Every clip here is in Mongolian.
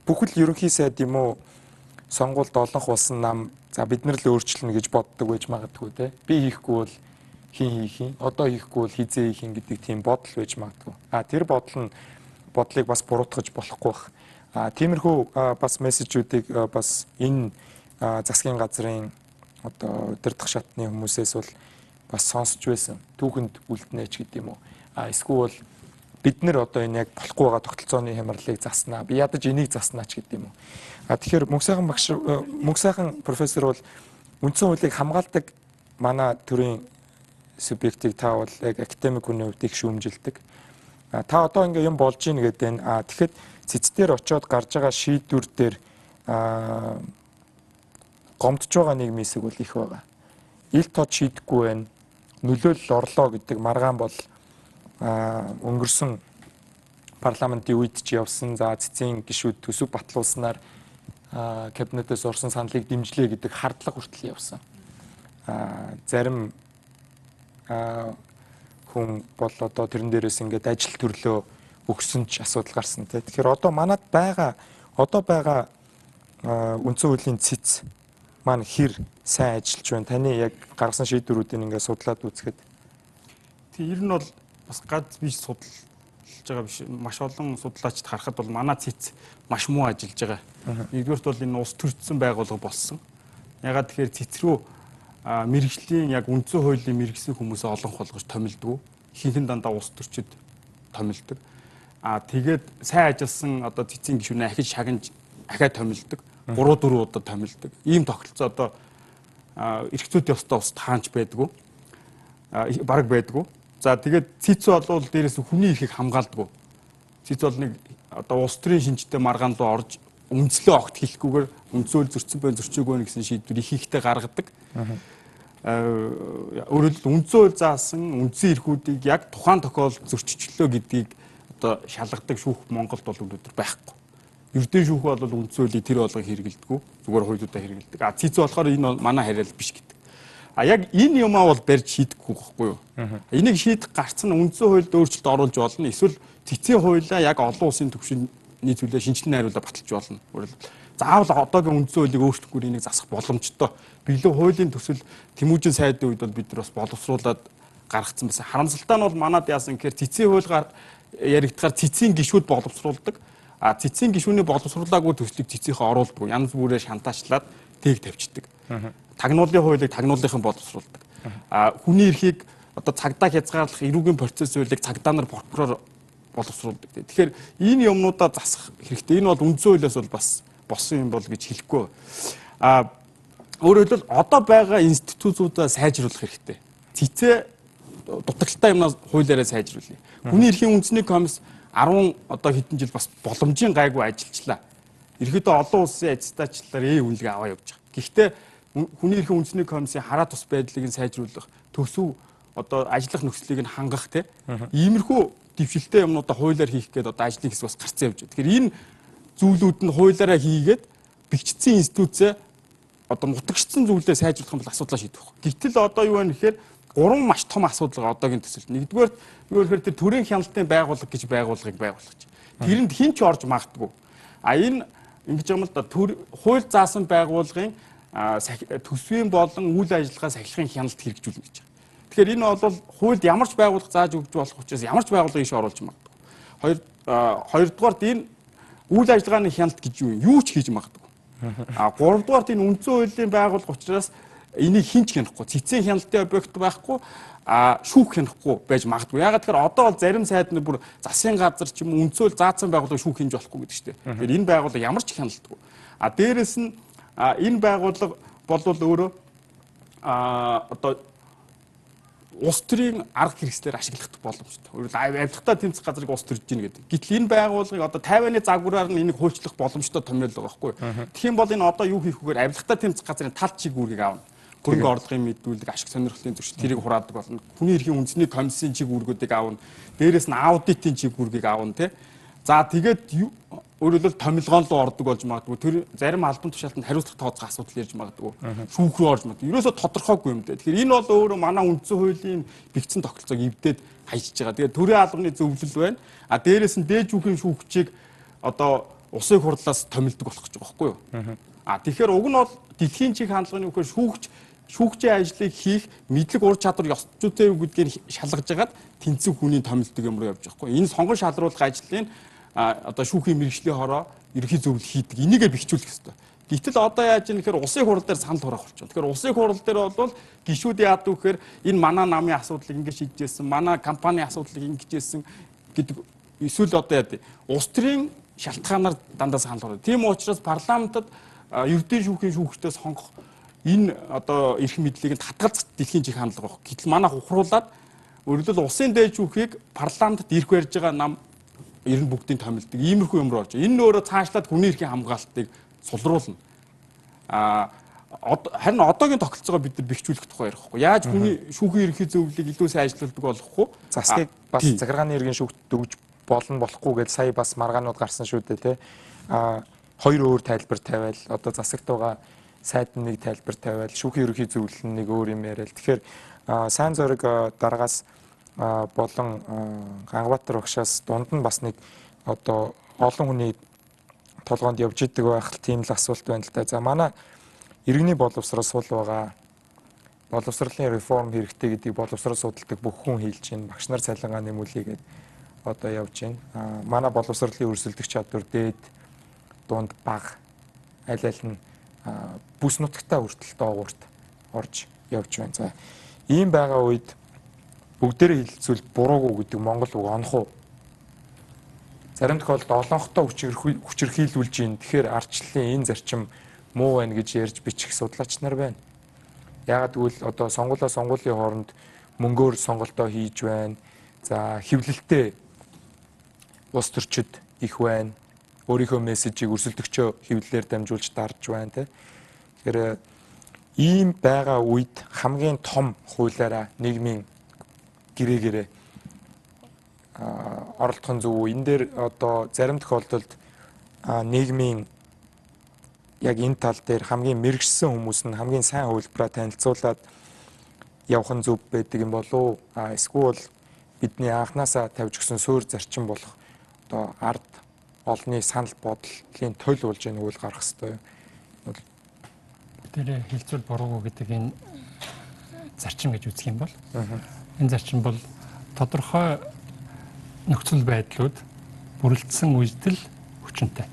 бүхэл ерөнхий сайд юм уу сонгуульд олонх болсон нам за бид нар л өөрчлөнө гэж боддог байж магадгүй те. Би хийхгүй бол хин хийх юм. Одоо хийхгүй бол хизээ хийх юм гэдэг тийм бодол байж магадгүй. Тэр бодлыг бас буруутгаж болохгүй бах. Тиймэрхүү бас мессежүүдийг бас энэ засгийн газрын одоо удирдах шатны хүмүүсээс бол бас сонсч байсан. Түүхэнд үлднэ ч гэдэм үү. Эсвэл бид нар одоо энэ яг болохгүй байгаа тогтолцооны хямралыг заснаа. Би ядаж энийг заснаа ч гэдэм үү. Тэгэхээр мөнх сайхан профессор бол үндсэн хуулийг хамгаалдаг манай төрийн субъектыг та бол яг академик хүний хувьд их шүүмжилдэг. Та одоо ингээ юм болж ийн гэдэг нь тэгэхэд цэцдэр очиод гарч байгаа шийдвэр дээр гомдж байгаа нийгмийн хэсэг бол их байгаа. Ил тод шийдэхгүй байна. Нөлөөлөл орлоо гэдэг маргаан бол өнгөрсөн парламентын үед ч явсан. За цэцгийн гишүүд төсөв батлуулснаар кабинетээс орсон саналыг дэмжлээ гэдэг хардлага хүртэл явсан. Зарим хүн бол одоо тэрэн дээрээс ингээд ажил төрлөө өгсөн ч асуудал гарсан тийм. Тэгэхээр одоо манад байгаа үндсэн хуулийн цэц маань хэр сайн ажиллаж байна. Таны яг гаргасан шийдвэрүүдийг ингээд судлаад үзэхэд тийм ер нь бол бас гад биш судалж байгаа биш. Маш олон судлаачид харахад бол манай цэц маш муу ажиллаж байгаа. Нэгдүгээрт бол энэ ус төрчсөн байгууллага болсон. Ягаад тэгэхээр цэц рүү мэрэгжлийн яг үндсэн хуулийн мэрэгсэн хүмүүсээ олон болгож томилдог. Ихэнх нь дандаа ус төрчид томилдог. Тэгээд сайн ажилласан одоо цэцгийн гишүүнээ ахиж шагнаж ахаад томилдог. 3-4 удаа томилдог. Ийм тогтолцоо одоо эрхцүүд ёстой ус таанч байдгүй. Бараг байдгүй. За тэгээд цэц бол дээрээс хүний эрхийг хамгаалдаг. Цэц бол нэг одоо улс төрийн шинжтэй маргаан руу орж үндслээ огт хэлэхгүйгээр үндсөөл зөрчсөн бай зөрчөөгүй нэ гэсэн шийдвэр их ихтэй гаргадаг. Өөрөөр хэлбэл үндсэн хууль заасан үндсэн эрхүүдийг яг тухайн тохиолдолд зөрчичлөө гэдгийг одоо шалгадаг шүүх Монголд бол өнөөдөр байхгүй. Ердийн шүүх бол үндсэн хуулийг тэр болгон хэрэгэлдэг. Зүгээр хуулиудаа хэрэгэлдэг. Цэц болохоор энэ манай хариал биш гэдэг. Яг энэ юмаа бол барьж шийдэхгүй байхгүй юу? Энийг шийдэх гарцсан үндсэн хуульд өөрчлөлт оруулж болно. Эсвэл цэцгийн хуулиа яг олон улсын түвшиний зүйлээ шинжилэн найруулаад баталж болно. Заавал одоогийн үндсэн хуулийг өөрчлөхгүй энийг засах боломжтой. Биелүү хуулийн төсөл Тэмүүжин сайдын үед бол бид нар бас боловсруулад гаргацсан байсан. Харамсалтай нь бол манад яасан гэхээр цэцгийн хуулигаар яригдахаар цэцгийн гишүүд боловсруулдаг. Цэцгийн гишүүний боловсруулаагүй төслийг цэцийнхээ оруулдаг. Янз бүрээр шантаачлаад тээг тавьчихдаг. Тагнуулын хуулийг тагнуулынхан боловсруулдаг. Хүний эрхийг одоо цагдаа хязгаарлах эрүүгийн процесс хуулийг цагдаанаар прокурор боловсруулдаг. Тэгэхээр энэ юмнуудаа засах хэрэгтэй. Энэ бол үндсэн хуулиас бол бас болсон юм бол гэж хэлэхгүй. Өөрөөр хэлбэл одоо байгаа институтуудаа сайжруулах хэрэгтэй. Цэцээ дутагдaltaй юмнаас хуулиараа сайжруулъя. Хүний эрхийн үндэсний комисс 10 одоо хэдэн жил бас боломжийн гайгүй ажиллажлаа. Ерөнхийдөө олон улсын аттестачлалаар үнэлгээ аваа явж байгаа. Гэхдээ хүний эрхийн үндэсний комиссийн хараа тус байдлыг нь сайжруулах, төсөв одоо ажиллах нөхцөлийг нь хангах иймэрхүү дэвшилтэй юмнуудаа хуулиар хийх гээд одоо ажлын хэсэг бас гарцсан явж байна. Тэгэхээр энэ зүйлүүд нь хуулиараа хийгээд бэхжсэн институцээ одоо нутагшдсан зүйлээ сайжруулах юм бол асуудлаа шийдэх байх. Гэтэл одоо юу вэ гэхээр 3 маш том асуудал байгаа одоогийн төсөлд. Нэгдүгээр юу гэхээр тэр төрийн хяналтын байгууллага гэж байгууллагыг байгуулах. Тэрэнд хэн ч орж магтгүй. Энэ ингэж юм л да хууль заасан байгууллагын төсвийн болон үйл ажиллагаа сахилгын хяналт хэрэгжүүлнэ гэж байна. Тэгэхээр энэ бол хуульд ямар ч байгууллага зааж өгч болох учраас ямар ч байгууллага иш оруулж магадгүй. Хоёрдугаард энэ үйл ажиллагааны хяналт гэж юу ч хийж магадгүй. Гуравдугаард энэ үндсэн хуулийн байгууллага учраас энийг хинч хянахгүй, цэцгийн хяналтын объект байхгүй, шүүх хянахгүй байж магадгүй. Ягаад гэхээр одоо бол зарим сайд нар бүр засгийн газар ч юм уу үндсэн хууль заасан байгууллага шүүх хинж болохгүй гэдэг чинь. Тэгэхээр энэ байгууллага ямар ч хяналтгүй. Дээрэс нь энэ байгууллага болвол өөрөө одоо улс төрийн арга хэрэгслээр ашиглах боломжтой. Авилгатаа тэмцэх газрыг улс төрж гин гэдэг. Гэтэл энэ байгууллагыг одоо 50-ны загвараар нь энийг хуульчлах боломжтой томьёол байгаа байхгүй. Тэгэх юм бол энэ одоо юу хийх вэхээр авилгатаа тэмцэх газрын тал чиг үүргийг аавна. Хөрөнгө орлогын мэдүүлэг, ашиг сонирхлын зөрчил тэрийг хураадаг болно. Хүний эрхийн үндэсний комиссийн чиг үүргүүдийг аавна. Дээрээс нь аудитын чиг үүргийг аавна тий. За тэгээд өөрөлдөл томилгоон руу ордог болж магадгүй. Тэр зарим албан тушаалтанд хариуцлага тооцох асуудал ярьж магадгүй. Шүүх рүү орж магадгүй. Ерөөсө тодорхойгүй юм дээ. Тэгэхээр энэ бол өөрөө манай үндсэн хуулийн бэгцэн тогтолцоог эвдээд хайчиж байгаа. Тэгээд төрийн албаны зөвлөл байна. Дээрээс нь дээд шүүхийн шүүгчийг одоо усыг хурлаас томилдог болох гэж байгаа байхгүй юу? Тэгэхээр уг нь бол дэлхийн чиг хандлагын үгээр шүүгчийн ажлыг хийх мэдлэг ур чадвар ёс зүйтэй юу гэдгийг шалгаж агаад тэнцэг хүний томилдог юм руу явж байгаа байхгүй юу? Энэ сонгон шалруулах ажлын одоо шүүхийн мэргэжлийн хороо ерхий зөвлөл хийдэг. Энийгээ бэхжүүлэх хэрэгтэй. Гэтэл одоо яаж юм гэхээр улсын хурал дээр санал хураах болчихно. Тэгэхээр улсын хурал дээр бол гишүүд яадаг вэхээр энэ манай намын асуудлыг ингэж шийдэжсэн, манай компани асуудлыг ингэж хийсэн гэдэг эсвэл одоо яа гэдэг улс төрийн шалтгаанаар дандаа санал хураах. Тийм учраас парламентод ердийн шүүхийн шүүгчдээ сонгох энэ одоо эрх мэдлийг нь татгалзах дэлхийн чиг хандлага баг. Гэтэл манай ухруулад өөрөлдөл улсын дээд шүүхийг парламентод ирэх барьж байгаа нам ер нь бүгдийн томилдог. Иймэрхүү юм руу орж. Энэ нь өөрөө цаашлаад хүний эрхийн хамгаалтыг сулруулна. Харин одоогийн тогтолцоогоо бид нар бэхжүүлэх тухай ярихгүй. Яаж хүний шүүхийн ерхий зөвлөлийг илүү сайн ажилладаг болохгүй? Засгийг бас захиргааны иргэн шүүхт дөгж болохгүй гэж сая бас маргаанууд гарсан шүү дээ, тэ. Хоёр өөр тайлбар тавиал, одоо засагт байгаа сайд нэг тайлбар тавиал, шүүхийн ерхий зөвлөл нь нэг өөр юм яриад. Тэгэхээр сайн зориг дараагаас болон Ганбаатар багшаас дунд нь бас нэг одоо олон хүний толгоонд явж идэг байх тийм л асуулт байна л да. За манай иргэний боловсрол сул байгаа. Боловсролын реформ хэрэгтэй гэдгийг боловсрол судалдаг бүх хүн хэлж байна. Багш нар цалингаа нэмүүлээгээд одоо явж байна. Манай боловсролын өрсөлдөх чадвар дээд, дунд, бага аль аль нь бүс нутагтаа хүртэл доогуурт орж явж байна. За ийм байгаа үед бүгдээрээ хэлэлцвэл буруугүй гэдэг монгол үг онох уу? Зарим тохиолдолд олонхтой хүчирхийлүүлж ийн. Тэгэхээр ардчлалын энэ зарчим муу байна гэж ярьж бичих судлаач нар байна. Яагаад гэвэл одоо сонгуулийн хооронд мөнгөөр сонголтоо хийж байна. За хэвлэлтэй улс төрчид их байна. Өөрийнхөө мессежийг өрсөлдөгчөө хэвлэлээр дамжуулж дарж байна, тэ. Тэгэхээр ийм байгаа үед хамгийн том хуулиараа нийгмийн гэрээгээрээ оролдох нь зөв үү? Энэ дээр одоо зарим тохиолдолд нийгмийн яг энэ тал дээр хамгийн мэрэгсэн хүмүүс нь хамгийн сайн хувилбараа танилцуулаад явах нь зөв байдаг юм болов уу? Эсвэл бидний анханасаа тавьж өгсөн суурь зарчим болох одоо ард олонний санал бодлын төлөв болж байгаа үйл гарах хэрэгтэй юм. Тэр хэлцүүл буруугүй гэдэг энэ зарчим гэж үзэх юм бол энэ зарчим бол тодорхой нөхцөл байдлууд бүрэлдсэн үйлдэл хүчинтэй.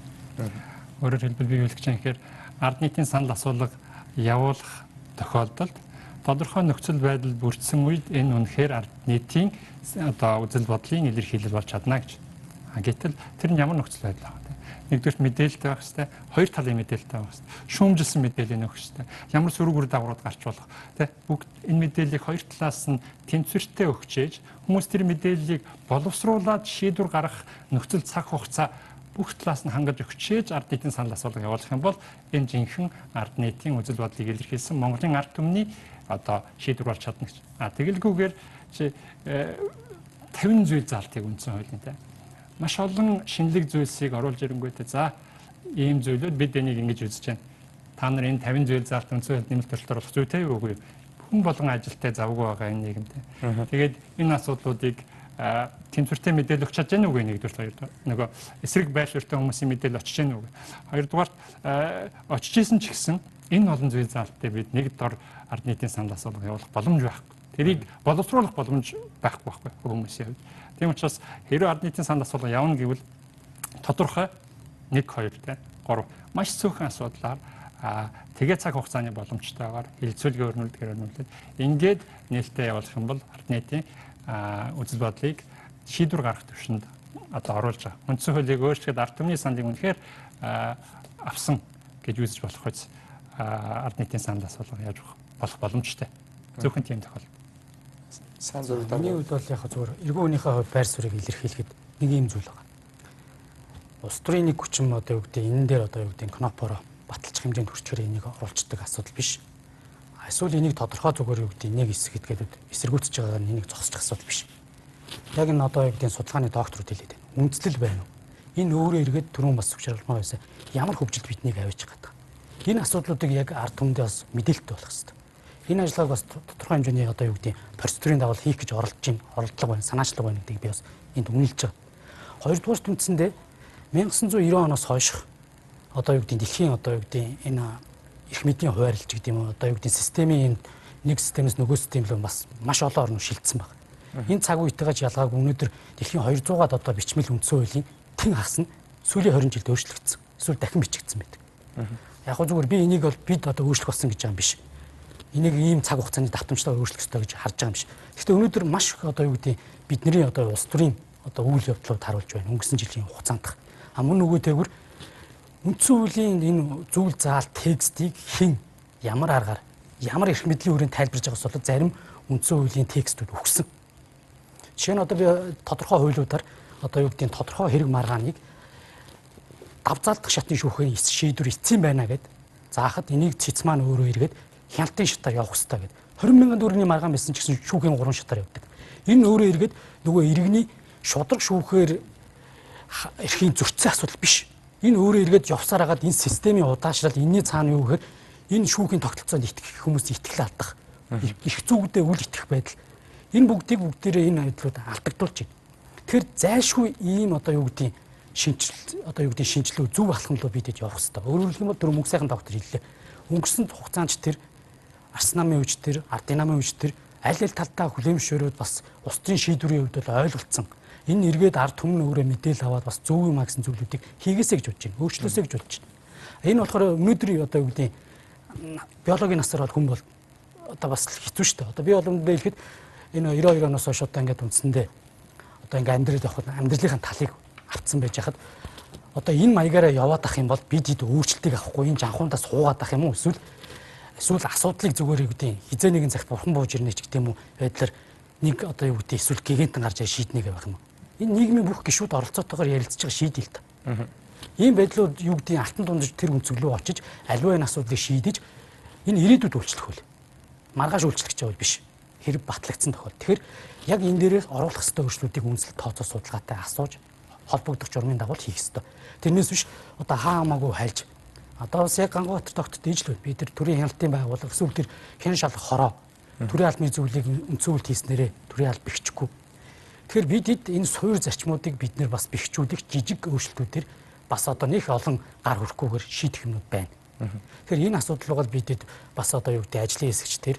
Өөрөөр хэлбэл би юу хэлэх гэж байна гэхээр ард нийтийн санал асуулга явуулах тохиолдолд тодорхой нөхцөл байдал бүрдсэн үед энэ үнэхээр ард нийтийн одоо үзэл бодлын илэрхийлэл болж чадна гэж. Гэтэл тэр нь ямар нөхцөл байдал байгаа вэ? Нэгдүгээр мэдээлэлтэй байх хэрэгтэй, хоёр талын мэдээлэлтэй байх хэрэгтэй, шүүмжилсэн мэдээлэл өгөх хэрэгтэй. Ямар сөрөг үр дагаврууд гарч болох, тэ бүгд энэ мэдээллийг хоёр талаас нь тэнцвэртэй өгчээж хүмүүс тэр мэдээллийг боловсруулад шийдвэр гаргах нөхцөл цаг хугацаа бүх талаас нь хангаж өгчээж ард нийтийн санал асуулга явуулах юм бол энэ жинхэнэ ард нийтийн үзэл бодлыг илэрхийлсэн Монголын ард түмний одоо шийдвэр болж чадна гэж. Тэгэлгүйгээр 50 зүйл заалтыг үндсэн хуулийн тэ. Маш олон шинэлэг зүйлсийг оруулж ирэнгүүтээ за ийм зүйлүүд бид энийг ингэж үзэж байна. Та нар энэ 50 зүйл заалт үндсэн хууль нэмэлт төрлөөр болох зүйтэй юу үгүй. Хүн болгон ажилтай завгүй байгаа энэ нийгэмтэй. Тэгээд энэ асуудлуудыг тэнцвэртэй мэдээлэл өгч чадж байна уу гэ нэгдүгээр хоёрдугаар нөгөө эсрэг байшуртай хүмүүсийн мэдээлэл очиж байна уу гэ хоёрдугаар очиж исэн ч гэсэн энэ олон зүйл заалттай бид нэг дор ард нийтийн санал асуулга явуулах боломж байхгүй. Тэрийг боловсруулах боломж байхгүй байхгүй хүмүүсийн хувьд. Тийм учраас хэрэв ард нийтийн санал асуулга явна гэвэл тодорхой 1 2 тэ 3 маш цөөхөн асуудлаар тэгээ цаг хугацааны боломжтойгоор хилцүүлгийн өрнүүлээд ингээд нээлттэй явуулах юм бол ард нийтийн үзэл бодлыг шийдвэр гаргах төвшөнд одоо оруулж байгаа. Үндсэн хуулийг өөрчлөхөд ард түмний саналыг үнэхээр авсан гэж үзэж болох үс ард нийтийн санал асуулга яаж болох боломжтой. Зөвхөн тийм тохиолдол. Сайн зөв. Миний хувьд бол яг зүгээр эргэн үеийнхээ хувьд байр суурийг илэрхийлэхэд нэг юм зүйл байгаа. Улс төрийн нэг хүчин одоо юу гэдэг энэ дээр одоо юу гэдэг кнопороо баталчих хэмжээнд хүрчээр энийг оруулцдаг асуудал биш. Эсвэл энийг тодорхой зүгээр юу гэдэг нэг хэсэг гэдгээд эсэргүүцэж байгаа нь энийг зогсчих асуудал биш. Яг энэ одоо юу гэдэг судалгааны докторууд хэлээд байна. Үндслэл байна уу? Энэ өөрөө эргээд түрүүн бас зөвшөөрлмөө байсан. Ямар хөгжилд биднийг аваачих гэдэг. Энэ асуудлуудыг яг ард түмэндээ бас мэдээлэлтэй болох хэрэгтэй. Энэ ажлыг бас тодорхой хэмжээний одоо юу гэдэг процедурын дагуу хийх гэж оролдлого байна, санаачлаг байна гэдгийг би бас энд үнэлж байгаа. Хоёрдугаар түнцэндээ 1990 оноос хойш одоо юу гэдэг дэлхийн одоо юу гэдэг энэ эрх мэдлийн хуваарлж гэдэг юм уу одоо юу гэдэг системийн нэг системээс нөгөө систем рүү бас маш олон орн шилжсэн байна. Энэ цаг үетэйгэж ялгаагүй өнөөдөр дэлхийн 200-аад одоо бичмэл үндсэн хуулийн тэн хагас нь сүүлийн 20 жилд өөрчлөгдсөн. Эсвэл дахин бичигдсэн байдаг. Яг хөө зүгээр би энийг бол бид одоо өөрчлөх болсон гэж байгаа юм биш. Энийг ийм цаг хугацааны давтамжтай өөрчлөх ёстой гэж харж байгаа юм биш. Гэхдээ өнөөдөр маш их одоо юу гэдэг бидний одоо улс төрийн одоо үйл явдлууд харуулж байна. Өнгөрсөн жилийн хугацаанд. Мөн нөгөөтэйгүр үндсэн хуулийн энэ зүйл заал текстийг хэн ямар аргаар ямар эрх мэдлийн хүрээнд тайлбарж байгаас бол зарим үндсэн хуулийн текстүүд өгсөн. Жишээ нь одоо би тодорхой хуулиудаар одоо юу гэдэг тодорхой хэрэг маргааныг давзаалдах шатны шүүхийн шийдвэр эцсийн байна гэд заахад энийг цэц маань өөрөө эргээд хяналтын шатаар явах хэрэгтэй гэд 20 мянган төгрөгийн маргаан байсан ч гэсэн шүүхийн 3 шатаар явдаг. Энэ өөрөө эргээд нөгөө иргэний шудраг шүүхээр эрхийн зөрчсөн асуудал биш. Энэ өөрөө эргээд явсаар хагаад энэ системийн удаашрал энэний цаана юу гэхээр энэ шүүхийн тогтолцоонд итгэх хүмүүс итгэл алдах. Их зүгдээ үл итгэх байдал. Энэ бүгдээрээ энэ айдлууд алдагдуулж байна. Тэгэхээр зайлшгүй ийм одоо юу гэдэг шинжилгээ зөв алхамлуу бидэд явах хэрэгтэй. Өөрөөр хэлбэл тэр мөнх сайхан доктор хэллээ. Өнгөрсөн хугацаанд тэр Арс намын үеч тэр, Ардын намын үеч тэр аль талдаа хүлээмжшөөрөөд бас улс төрийн шийдвэрийн хувьд бол ойлголцсон. Энэ эргээд ард түмэн өөрөө мэдээлэл аваад бас зөв юм гэсэн зүйлүүдийг хийгээсэй гэж бодож байна. Өөрчлөөсэй гэж бодож байна. Энэ болохоор өнөөдрийн одоо юу гэдэг биологийн насаар бол хүн бол одоо бас хэцүү шүү дээ. Одоо би бол өмнөдөө хэлэхэд энэ 92 оноос хойш одоо ингээд үндсэндээ одоо ингээд амьдрал явахад амьдралынхаа талыг автсан байж хахад одоо энэ маягаараа яваад ах юм бол бид хэд өөрчлөлтийг авахгүй энэ жанхундаас хуугаад ах юм уу эсвэл асуудлыг зүгээр юу гэдэг хизээ нэгэн цагт бурхан бууж ирнэ ч гэдэг юм уу байдлаар нэг одоо юу гэдэг эсвэл гигантэн гарч шийднэ гэх байх юм уу. Энэ нийгмийн бүх гишүүд оролцоотойгоор ярилцж байгаа шийдэл та. Ийм байдлууд юу гэдэг алтан дундаж тэр өнцөглөө очиж аливаа энэ асуудлыг шийдэж энэ ирээдүйд үйлчлэх үл. Маргааш үйлчлэх гэж байгаа биш. Хэрэг батлагдсан тохиол. Тэгэхээр яг энэ дээрээс оруулах ёстой өөрчлөлтүүдийг үндэслэл тооцоо судалгаатай асууж холбогдох журмын дагуу хийх ёстой. Тэрнээс биш одоо хаа хамаагүй хайлж одоо бас яг Гангавбатар тогтод ижлээ бид тэр төрийн хяналтын байгууллага эсвэл тэр хэн шалгах хороо төрийн албаны зүйлийг үндсэн хууль хийснээрээ төрийн алба бэхжихгүй. Тэгэхээр бид энэ суур зарчмуудыг бид нэр бас бэхжүүлэх жижиг өөрчлөлтүүдээр бас одоо нэг олон гар хөрөхгүйгээр шийдэх юмнууд байна. Тэгэхээр энэ асуудал бол бидэд бас одоо юу гэдэг ажлын хэсэгчдэр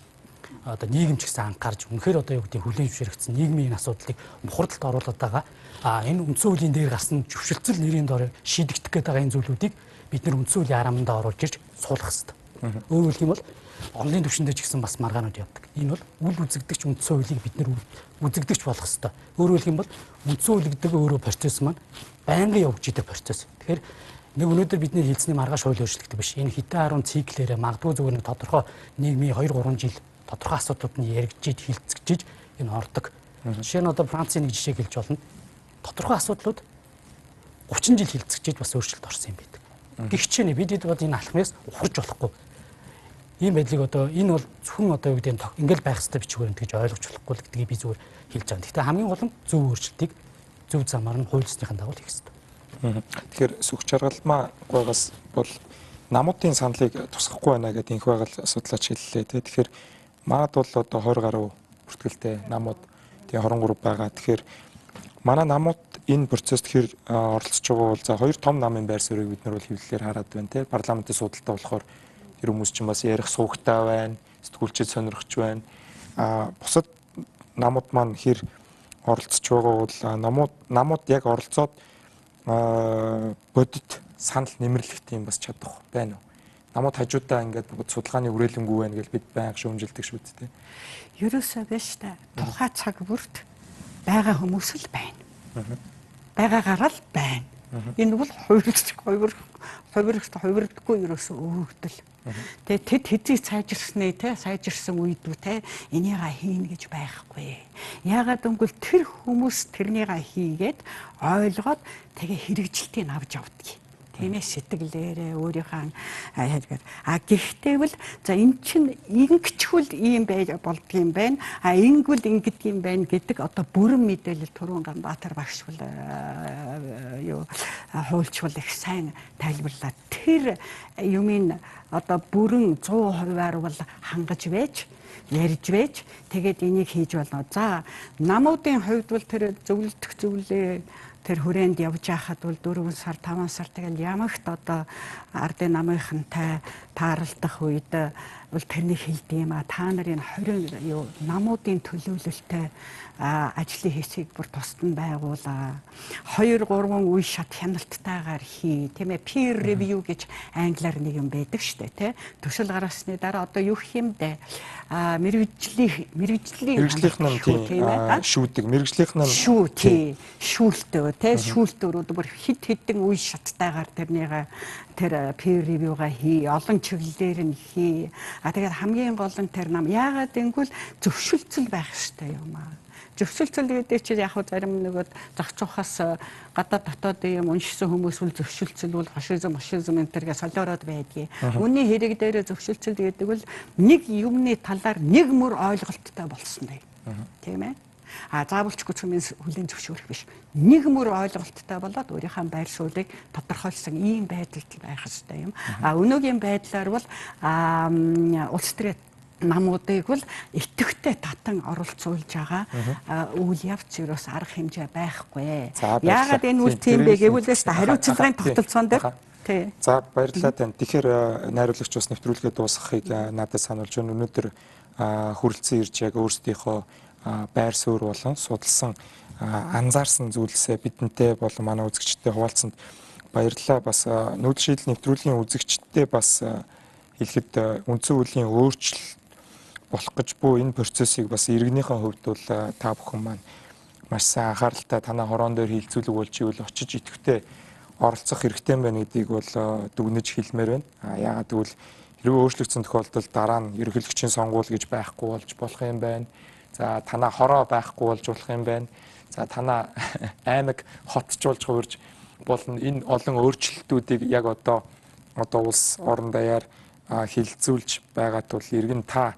одоо нийгэмч гэсэн анхаарч үнэхээр одоо юу гэдэг хүлээн зөвшөөрөгдсөн нийгмийн энэ асуудлыг мухардалд оруулаад байгаа. Энэ үндсэн хуулийн дээр гарсан зөвшөлтсөл нэрийн доор шийдэгдэх гээд байгаа энэ зүйлүүдийг бид нэр үндсэн хуулийн арамдаа оруулж ирж суулгах хэрэгтэй. Өөрөөр хэлэх юм бол онлайн түвшиндээ ч гэсэн бас маргаанууд явдаг. Энэ бол үл үзэгдэгч үндсэн хуулийг бид нэр үзэгдэгч болох хэрэгтэй. Өөрөөр хэлэх юм бол үндсэн хууль гэдэг өөрөө процесс маань байнгын явж идэг процесс. Тэгэхээр нэг өнөөдөр бидний хэлсний маргааш хууль өөрчлөгдөх биш. Энэ хитэн 10 циклээрээ магадгүй зүгээр нэг тодорхой нийгмийн 2-3 жил тодорхой асуудлууд нь яригдж хилцэгдэж энэ ордог. Жишээ нь одоо Францын нэг жишээг хэлж болно. Тодорхой асуудлууд 30 жил хилцэгдэж бас өөрчлөлт орсон юм байдаг. Гэхдээ бид бод энэ алхмаас ухарж болохгүй. Ийм байдлыг одоо энэ бол зөвхөн одоо юу гэдэг ингээл байх хэрэгтэй бичгээр тэгж ойлгож болохгүй л гэдгийг би зүгээр хэлж байгаа. Гэхдээ хамгийн гол нь зөв өөрчлөлтийг зөв замаар нь хуульсныхаа дагуу хийх хэрэгтэй. Тэгэхээр сүх чаргалмаа байгаас бол намуудын саналыг тусгахгүй байна гэдэг инх байгаль асуудлаач хэллээ тий. Тэгэхээр манад бол одоо 20 гаруй бүртгэлтэй намууд тий 23 байгаа. Тэгэхээр манай намууд энэ процесст хэр оролцож байгаа бол за хоёр том намын байр суурийг бид нар бол хэвлэлээр хараад байна тий. Парламентын судалтай болохоор тэр хүмүүс чинь бас ярих суугтай байна, сэтгүүлчид сонирхож байна. Бусад намууд маань хэр оролцож байгаа бол намууд яг оролцоод бодит санал нэмэрлэх тийм бас чадах байна уу? Намууд хажуудаа ингээд судалгааны үрээлэнгүй байна гэж бид байнга шүүмжилдэг шүү дээ. Ерөөсөө биш та. Тухай цаг бүрт байгаа хүмүүс л байна. Байгаагаар л байна. Энэ бол хувирдаггүй ерөөсөө өгдөл. Тэгээ тэд хэзээ сайжирснээ те сайжирсан үйдүү те энийгээ хийн гэж байхгүй. Яагаад гэвэл тэр хүмүүс тэрнийгээ хийгээд ойлгоод тэгээ хэрэгжилтийг авч явдаг. Тиймээс сэтгэлээрээ өөрийнхөө гэхдээ бол за эн чинь ингэчхүүл ийм байж болдгийм байна. Ингэвэл ингэдгийм байна гэдэг одоо бүрэн мэдээлэл Түрүүн Ганбаатар багш бол хуульчвал их сайн тайлбарлаа. Тэр юмын одоо бүрэн 100%-аар бол хангаж байж ярьж байж тэгээд энийг хийж болно. За намуудын хувьд бол тэр зөвлөлдөх зөвлөлээ тэр хүрээнд явж байхад бол 4 сар 5 сар тэгэл ямагт одоо ардын намынхантай тааралдах үед бол тэрний хэлдэг юм та нарын 20 намуудын төлөөлөлтөй ажлын хэсгийг бүр тусад нь байгуулаа. 2 3 үе шат хяналттайгаар хий. Тийм ээ peer review гэж англиар нэг юм байдаг шүү дээ, тий. Төсөл гаргасны дараа одоо юу гэх юм бэ? Мэргэжлийн шүүдэг, мэргэжлийнх нь шүү, тий. Шүүлтөө, тий. Шүүлтөөр бүр хидэн үе шаттайгаар тэр peer review-га хий, олон чиглэлээр нь хий. Тэгээд хамгийн гол нь тэр нам яагаад гэвэл зөвшөлтсөл байх хэрэгтэй юм аа. Зөвшөлтсөл гэдэг чинь яг зарим нэгод зохицохоос гадаад дотоод юм уншсан хүмүүс бол зөвшөлтсөл бол фашизм энэ төргээ солиороод байдгийг. Үүний хэрэг дээр зөвшөлтсөл гэдэг бол нэг юмны талаар нэг мөр ойлголттой болсон бай. Тийм ээ. Заавалчгүй хүмүүс хүлээн зөвшөөрөх биш. Нэг мөр ойлголттой болоод өөрийнхөө байр суулийг тодорхойлсон ийм байдал байх хэрэгтэй юм. Өнөөгийн байдлаар бол улс төрийн намуудыг бол идэвхтэй татан оролцуулж байгаа үйл явц юус арга хэмжээ байхгүй. Яагаад энэ үйл тийм бэ гэвэл хариуцлагын тогтолцоон дээр тий. За баярлалаа тань. Тэгэхээр найруулагч бас нэвтрүүлгээ дуусгахыг надад сануулж байна. Өнөөдөр хүрэлцэн ирж яг өөрсдийнхөө байр суурь болон судалсан анзаарсан зүйлсээ бидэнтэй болон манай үзэгчдтэй хуваалцсанд баярлалаа. Бас нүүдэл шийдэл нэвтрүүлгийн үзэгчдтэй бас хэлэхэд үндсэн хуулийн өөрчлөлт болох гэж буй энэ процессыг бас иргэнийхээ хувьд бол та бүхэн маань маш сайн анхааралтай танаа хороон дээр хилцүүлэг болж ивэл очиж идэвхтэй оролцох хэрэгтэй байна гэдгийг бол дүгнэж хэлмээр байна. Яагаад гэвэл хэрвээ өөрчлөгдсөн тохиолдолд дараа нь ерөнхийлөгчийн сонгуул гэж байхгүй болж болох юм байна. За танаа хороо байхгүй болж болох юм байна. За танаа аймаг хотчулж хувирж болно. Энэ олон өөрчлөлтүүдийг яг одоо улс орон даяар хилцүүлж байгаа тул иргэн та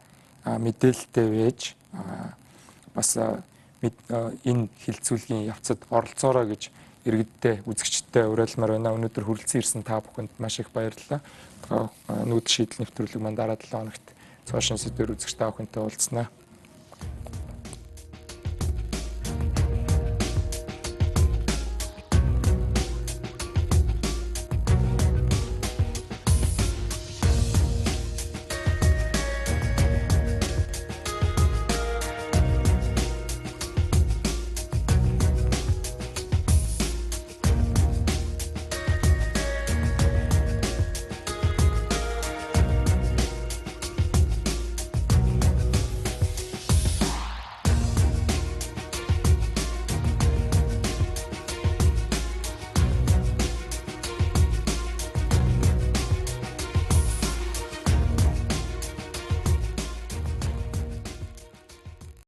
мэдээлэлтэй байж бас энэ хилцүүлгийн явцад оролцоорой гэж иргэдтэй үзэгчдтэй уриалмаар байна. Өнөөдөр хүрэлцэн ирсэн та бүхэнд маш их баярлалаа. Нүүдэл шийдэл нэвтрүүлэг маань дараа 7 хоногт цоошин сэдвээр үзэгч та бүхэнтэй уулзнаа.